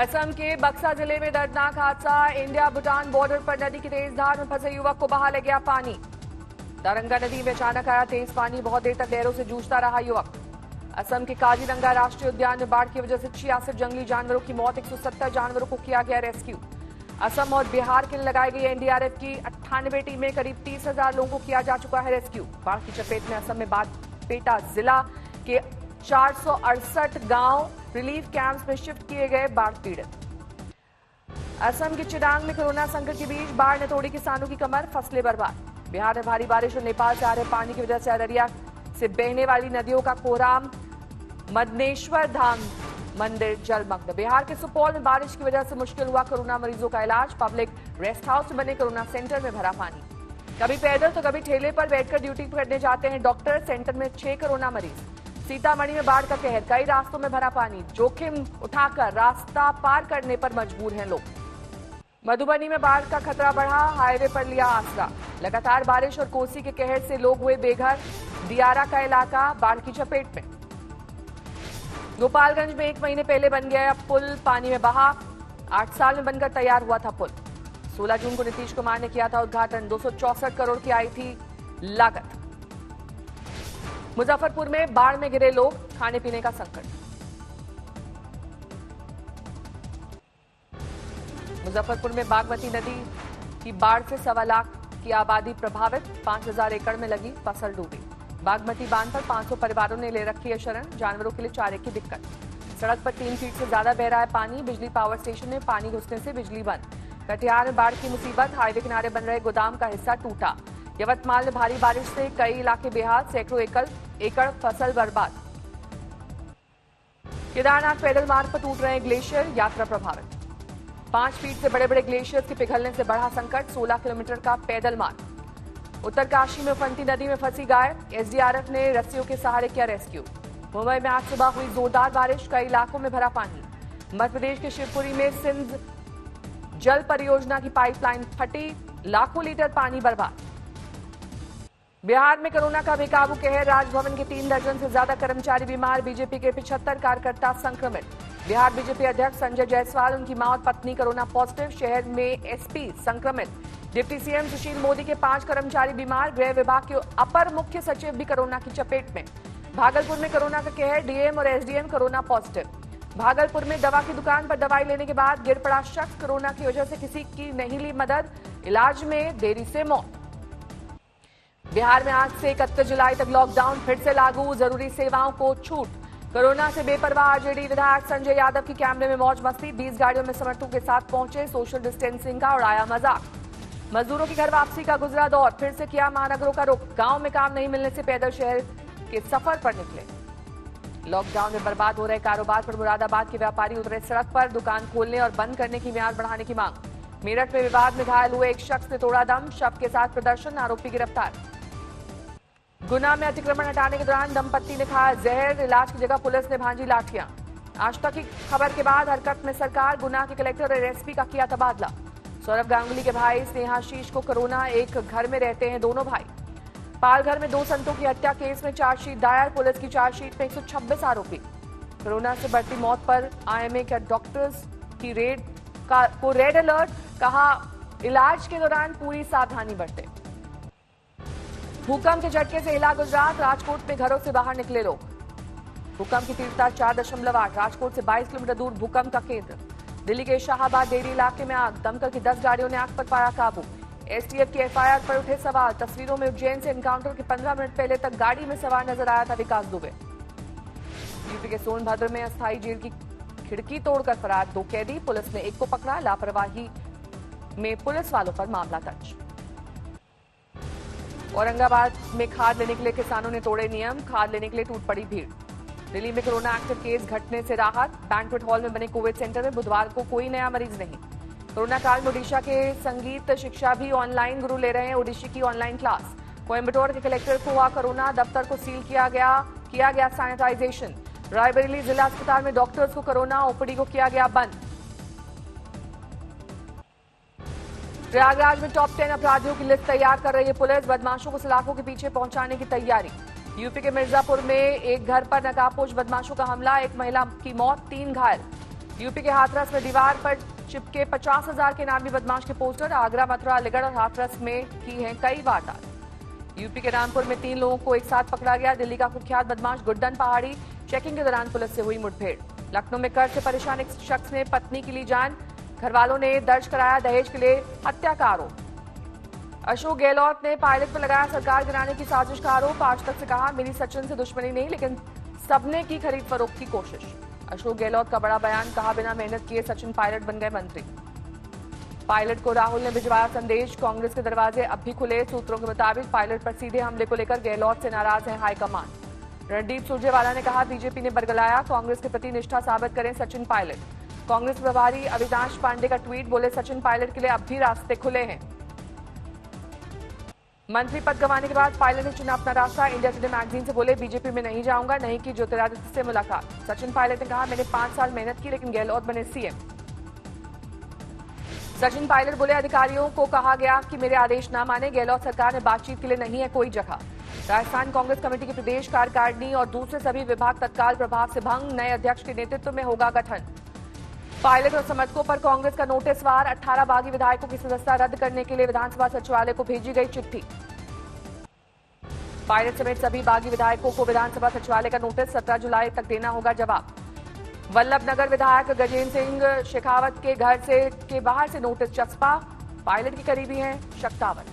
असम के बक्सा जिले में दर्दनाक हादसा। इंडिया भूटान बॉर्डर पर नदी की तेज धार में फंसे युवक को बहा ले गया पानी। दरंगा नदी में अचानक आया तेज पानी, बहुत देर तक लहरों से जूझता रहा युवक। असम के काजीरंगा राष्ट्रीय उद्यान में बाढ़ की वजह से 66 जंगली जानवरों की मौत, 170 जानवरों को किया गया रेस्क्यू। असम और बिहार के लिए लगाई गई एनडीआरएफ की 98 टीमें, करीब 30,000 लोगों को किया जा चुका है रेस्क्यू। बाढ़ की चपेट में असम में बारपेटा जिला के 468 गांव रिलीफ कैंप्स में शिफ्ट किए गए बाढ़ पीड़ित। असम के चिरांग में कोरोना संकट के बीच बाढ़ ने तोड़ी किसानों की कमर, फसलें बर्बाद। बिहार में भारी बारिश और नेपाल से आ रहे पानी की वजह से अररिया से बहने वाली नदियों का कोराम, मदनेश्वर धाम मंदिर जलमग्न। बिहार के सुपौल में बारिश की वजह से मुश्किल हुआ कोरोना मरीजों का इलाज। पब्लिक रेस्ट हाउस में बने कोरोना सेंटर में भरा पानी। कभी पैदल तो कभी ठेले पर बैठकर ड्यूटी करने जाते हैं डॉक्टर। सेंटर में 6 कोरोना मरीज। सीतामढ़ी में बाढ़ का कहर, कई रास्तों में भरा पानी। जोखिम उठाकर रास्ता पार करने पर मजबूर हैं लोग। मधुबनी में बाढ़ का खतरा बढ़ा, हाईवे पर लिया आसरा। लगातार बारिश और कोसी के कहर से लोग हुए बेघर। दियारा का इलाका बाढ़ की चपेट में। गोपालगंज में 1 महीने पहले बन गया पुल पानी में बहा। 8 साल में बनकर तैयार हुआ था पुल। 16 जून को नीतीश कुमार ने किया था उद्घाटन। 264 करोड़ की आई थी लागत। मुजफ्फरपुर में बाढ़ में गिरे लोग, खाने पीने का संकट। मुजफ्फरपुर में बागमती नदी की बाढ़ से 1.25 लाख की आबादी प्रभावित। 5,000 एकड़ में लगी फसल डूबी। बागमती बांध पर 500 परिवारों ने ले रखी है शरण। जानवरों के लिए चारे की दिक्कत। सड़क पर 3 फीट से ज्यादा बह रहा है पानी। बिजली पावर स्टेशन में पानी घुसने से बिजली बंद। कटिहार में बाढ़ की मुसीबत, हाईवे किनारे बन रहे गोदाम का हिस्सा टूटा। यवतमाल में भारी बारिश से कई इलाके बेहाल, सैकड़ों एकड़ फसल बर्बाद। केदारनाथ पैदल मार्ग पर टूट रहे ग्लेशियर, यात्रा प्रभावित। 5 फीट से बड़े बड़े ग्लेशियर्स के पिघलने से बढ़ा संकट। 16 किलोमीटर का पैदल मार्ग। उत्तरकाशी में उफनती नदी में फंसी गाय, एसडीआरएफ ने रस्सियों के सहारे किया रेस्क्यू। मुंबई में आज सुबह हुई जोरदार बारिश, कई इलाकों में भरा पानी। मध्य प्रदेश के शिवपुरी में सिंध जल परियोजना की पाइपलाइन फटी, लाखों लीटर पानी बर्बाद। बिहार में कोरोना का बेकाबू कहर, राजभवन के 3 दर्जन से ज्यादा कर्मचारी बीमार। बीजेपी के 75 कार्यकर्ता संक्रमित। बिहार बीजेपी अध्यक्ष संजय जायसवाल, उनकी मां और पत्नी कोरोना पॉजिटिव। शहर में एसपी संक्रमित। डिप्टी सीएम सुशील मोदी के 5 कर्मचारी बीमार। गृह विभाग के अपर मुख्य सचिव भी कोरोना की चपेट में। भागलपुर में कोरोना का कहर, डीएम और एसडीएम कोरोना पॉजिटिव। भागलपुर में दवा की दुकान पर दवाई लेने के बाद गिर पड़ा शख्स, कोरोना की वजह से किसी की नहीं ली मदद, इलाज में देरी से मौत। बिहार में आज से 31 जुलाई तक लॉकडाउन फिर से लागू, जरूरी सेवाओं को छूट। कोरोना से बेपरवाह आरजेडी विधायक संजय यादव की कैमरे में मौज मस्ती। 20 गाड़ियों में समर्थकों के साथ पहुंचे, सोशल डिस्टेंसिंग का उड़ाया मजाक। मजदूरों की घर वापसी का गुजरा दौर, फिर से किया महानगरों का रुख। गांव में काम नहीं मिलने से पैदल शहर के सफर पर निकले। लॉकडाउन में बर्बाद हो रहे कारोबार पर मुरादाबाद के व्यापारी उतरे सड़क पर। दुकान खोलने और बंद करने की मियाद बढ़ाने की मांग। मेरठ में विवाद में घायल हुए एक शख्स ने तोड़ा दम, शव के साथ प्रदर्शन, आरोपी गिरफ्तार। गुना में अतिक्रमण हटाने के दौरान दंपत्ति ने खाया जहर, इलाज की जगह पुलिस ने भांजी लाठियां। आज तक की खबर के बाद हरकत में सरकार, गुना के कलेक्टर और एसपी का किया तबादला। सौरभ गांगुली के भाई स्नेहाशीष को कोरोना, एक घर में रहते हैं दोनों भाई। पालघर में 2 संतों की हत्या केस में चार्जशीट दायर, पुलिस की चार्जशीट में 126 आरोपी। कोरोना से बढ़ती मौत पर आईएमए के डॉक्टर्स की रेड अलर्ट, कहा इलाज के दौरान पूरी सावधानी बरतें। भूकंप के झटके से हिला गुजरात, राजकोट में घरों से बाहर निकले लोग। भूकंप की तीव्रता 4.8, राजकोट से 22 किलोमीटर दूर भूकंप का केंद्र। दिल्ली के शाहबाद डेयरी इलाके में आग, दमकल की 10 गाड़ियों ने आग पर पाया काबू। एसटीएफ की एफआईआर पर उठे सवाल। तस्वीरों में उज्जैन से एनकाउंटर के 15 मिनट पहले तक गाड़ी में सवार नजर आया था विकास दुबे। यूपी के सोनभद्र में अस्थायी जेल की खिड़की तोड़कर फरार 2 कैदी, पुलिस ने एक को पकड़ा। लापरवाही में पुलिस वालों पर मामला दर्ज। औरंगाबाद में खाद लेने के लिए किसानों ने तोड़े नियम, खाद लेने के लिए टूट पड़ी भीड़। दिल्ली में कोरोना एक्टिव केस घटने से राहत। बैंक्वेट हॉल में बने कोविड सेंटर में बुधवार को कोई नया मरीज नहीं। कोरोना काल में ओडिशा के संगीत शिक्षा भी ऑनलाइन, गुरु ले रहे हैं ओडिशी की ऑनलाइन क्लास। कोयम्बटूर के कलेक्टर को हुआ कोरोना, दफ्तर को सील किया गया सैनिटाइजेशन। रायबरेली जिला अस्पताल में डॉक्टर्स को कोरोना, ओपीडी को किया गया बंद। प्रयागराज में टॉप 10 अपराधियों की लिस्ट तैयार कर रही है पुलिस। बदमाशों को सलाखों के पीछे पहुंचाने की तैयारी। यूपी के मिर्जापुर में एक घर पर नकाबपोश बदमाशों का हमला, एक महिला की मौत, 3 घायल। यूपी के हाथरस में दीवार पर चिपके 50,000 के इनामी बदमाश के पोस्टर। आगरा, मथुरा, अलीगढ़ और हाथरस में की हैं कई वारदात। यूपी के रामपुर में 3 लोगों को एक साथ पकड़ा गया। दिल्ली का कुख्यात बदमाश गुड्डन पहाड़ी, चेकिंग के दौरान पुलिस से हुई मुठभेड़। लखनऊ में कर्ज से परेशान एक शख्स ने पत्नी की ली जान। घर वालों ने दर्ज कराया दहेज के लिए हत्या का आरोप। अशोक गहलोत ने पायलट पर लगाया सरकार गिराने की साजिश का आरोप। आज तक से कहा, मेरी सचिन से दुश्मनी नहीं, लेकिन सबने की खरीद फरोख्त की कोशिश। अशोक गहलोत का बड़ा बयान, कहा बिना मेहनत किए सचिन पायलट बन गए मंत्री। पायलट को राहुल ने भिजवाया संदेश, कांग्रेस के दरवाजे अब भी खुले। सूत्रों के मुताबिक पायलट पर सीधे हमले को लेकर गहलोत से नाराज है हाईकमान। रणदीप सुरजेवाला ने कहा, बीजेपी ने बरगलाया, कांग्रेस के प्रति निष्ठा साबित करें सचिन पायलट। कांग्रेस प्रभारी अविनाश पांडे का ट्वीट, बोले सचिन पायलट के लिए अब भी रास्ते खुले हैं। मंत्री पद गंवाने के बाद पायलट ने चुना अपना रास्ता। इंडिया टुडे मैगजीन से बोले, बीजेपी में नहीं जाऊंगा, नहीं की ज्योतिरादित्य से मुलाकात। सचिन पायलट ने कहा, मैंने 5 साल मेहनत की, लेकिन गहलोत बने सीएम। सचिन पायलट बोले, अधिकारियों को कहा गया कि मेरे आदेश ना माने। गहलोत सरकार में बातचीत के लिए नहीं है कोई जगह। राजस्थान कांग्रेस कमेटी की प्रदेश कार्यकारिणी और दूसरे सभी विभाग तत्काल प्रभाव से भंग। नए अध्यक्ष के नेतृत्व में होगा गठन। पायलट और समर्थकों पर कांग्रेस का नोटिस वार। 18 बागी विधायकों की सदस्यता रद्द करने के लिए विधानसभा सचिवालय को भेजी गई चिट्ठी। पायलट समेत सभी बागी विधायकों को विधानसभा सचिवालय का नोटिस। 17 जुलाई तक देना होगा जवाब। वल्लभनगर विधायक गजेंद्र सिंह शेखावत के घर के बाहर से नोटिस चस्पा। पायलट के करीबी हैं शक्तावत।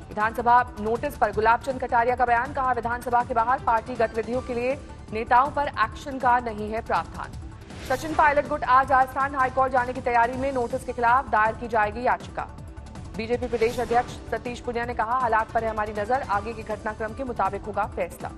विधानसभा नोटिस पर गुलाबचंद कटारिया का बयान, कहा विधानसभा के बाहर पार्टी गतिविधियों के लिए नेताओं पर एक्शन का नहीं है प्रावधान। सचिन पायलट गुट आज राजस्थान हाईकोर्ट जाने की तैयारी में। नोटिस के खिलाफ दायर की जाएगी याचिका। बीजेपी प्रदेश अध्यक्ष सतीश पुनिया ने कहा, हालात पर है हमारी नजर, आगे के घटनाक्रम के मुताबिक होगा फैसला।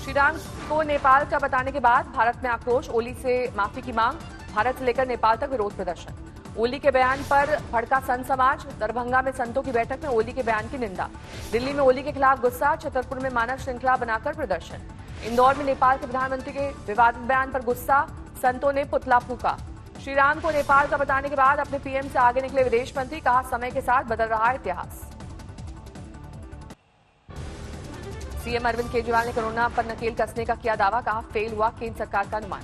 श्रीराम को नेपाल का बताने के बाद भारत में आक्रोश। ओली से माफी की मांग, भारत से लेकर नेपाल तक विरोध प्रदर्शन। ओली के बयान पर भड़का संत समाज। दरभंगा में संतों की बैठक में ओली के बयान की निंदा। दिल्ली में ओली के खिलाफ गुस्सा। छतरपुर में मानव श्रृंखला बनाकर प्रदर्शन। इंदौर में नेपाल के प्रधानमंत्री के विवादित बयान पर गुस्सा, संतों ने पुतला फूका। श्रीराम को नेपाल का बताने के बाद अपने पीएम से आगे निकले विदेश मंत्री, कहा समय के साथ बदल रहा है इतिहास। सीएम अरविंद केजरीवाल ने कोरोना पर नकेल कसने का किया दावा, कहा फेल हुआ केंद्र सरकार का अनुमान।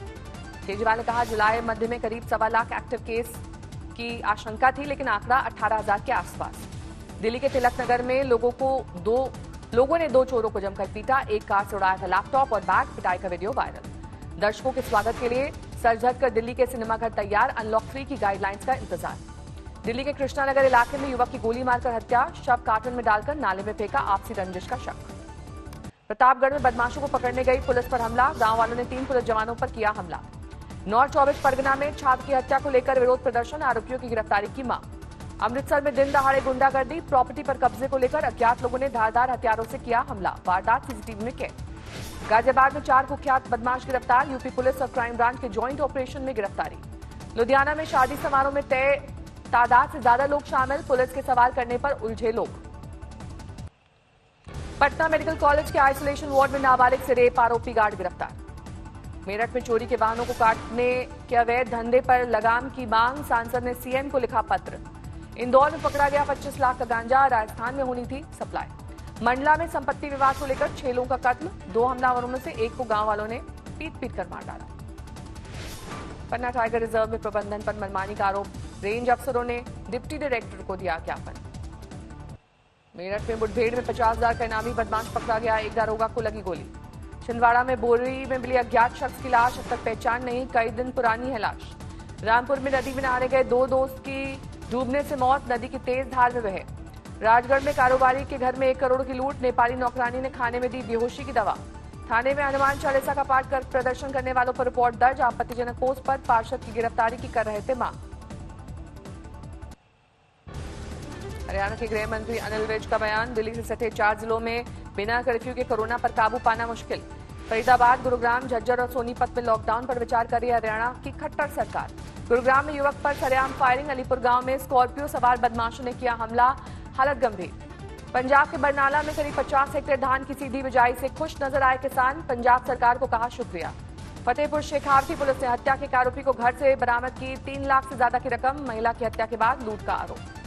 केजरीवाल ने कहा, जुलाई मध्य में करीब 1.25 लाख एक्टिव केस की आशंका थी, लेकिन आंकड़ा 18,000 के आसपास। दिल्ली के तिलक नगर में लोगों ने 2 चोरों को जमकर पीटा। एक कार से उड़ाया था लैपटॉप और बैग। पिटाई का वीडियो वायरल। दर्शकों के स्वागत के लिए सज-धज कर दिल्ली के सिनेमाघर तैयार। अनलॉक 3 की गाइडलाइंस का इंतजार। दिल्ली के कृष्णानगर इलाके में युवक की गोली मारकर हत्या। शव कार्टन में डालकर नाले में फेंका, आपसी रंजिश का शक। प्रतापगढ़ में बदमाशों को पकड़ने गई पुलिस पर हमला। गांव वालों ने 3 पुलिस जवानों पर किया हमला। नॉर्थ 24 परगना में छात्र की हत्या को लेकर विरोध प्रदर्शन। आरोपियों की गिरफ्तारी की मांग। अमृतसर में दिन दहाड़े गुंडागर्दी। प्रॉपर्टी पर कब्जे को लेकर अज्ञात लोगों ने धारदार हथियारों से किया हमला। वारदात सीसीटीवी में कैद। गाजियाबाद में 4 कुख्यात बदमाश गिरफ्तार। यूपी पुलिस और क्राइम ब्रांच के ज्वाइंट ऑपरेशन में गिरफ्तारी। लुधियाना में शादी समारोह में तय तादाद से ज्यादा लोग शामिल। पुलिस के सवाल करने पर उलझे लोग। पटना मेडिकल कॉलेज के आइसोलेशन वार्ड में नाबालिग से रेप आरोपी गार्ड गिरफ्तार। मेरठ में चोरी के वाहनों को काटने के अवैध धंधे पर लगाम की मांग। सांसद ने सीएम को लिखा पत्र। इंदौर में पकड़ा गया 25 लाख का गांजा। राजस्थान में होनी थी सप्लाई। मंडला में संपत्ति विवाद को लेकर 6 लोगों का कत्ल। 2 हमलावरों में से एक को गांव वालों ने पीट कर मार डाला। पन्ना टाइगर रिजर्व में प्रबंधन पर मनमानी का आरोप। रेंज अफसरों ने डिप्टी डायरेक्टर को दिया ज्ञापन। मेरठ में मुठभेड़ में 50,000 का इनामी बदमाश पकड़ा गया। एक दारोगा को लगी गोली। छिंदवाड़ा में बोरी में मिली अज्ञात शख्स की लाश। अब तक पहचान नहीं, कई दिन पुरानी है लाश। रामपुर में नदी में नहाने गए 2 दोस्त की डूबने से मौत। नदी की तेज धार में बहे। राजगढ़ में कारोबारी के घर में 1 करोड़ की लूट। नेपाली नौकरानी ने खाने में दी बेहोशी की दवा। थाने में हनुमान चालीसा का पाठ कर प्रदर्शन करने वालों पर रिपोर्ट दर्ज। आपत्तिजनक पोस्ट पर पार्षद की गिरफ्तारी की कर रहे थे मांग। हरियाणा के गृह मंत्री अनिल विज का बयान। दिल्ली से सटे 4 जिलों में बिना कर्फ्यू के कोरोना पर काबू पाना मुश्किल। फरीदाबाद, गुरुग्राम, झज्जर और सोनीपत में लॉकडाउन पर विचार कर रही हरियाणा की खट्टर सरकार। गुरुग्राम में युवक पर सरेआम फायरिंग। अलीपुर गांव में स्कॉर्पियो सवार बदमाशों ने किया हमला, हालत गंभीर। पंजाब के बरनाला में करीब 50 हेक्टेयर धान की सीधी बिजाई से खुश नजर आए किसान। पंजाब सरकार को कहा शुक्रिया। फतेहपुर शेखावती पुलिस ने हत्या के आरोपी को घर से बरामद की 3 लाख से ज्यादा की रकम। महिला की हत्या के बाद लूट का आरोप।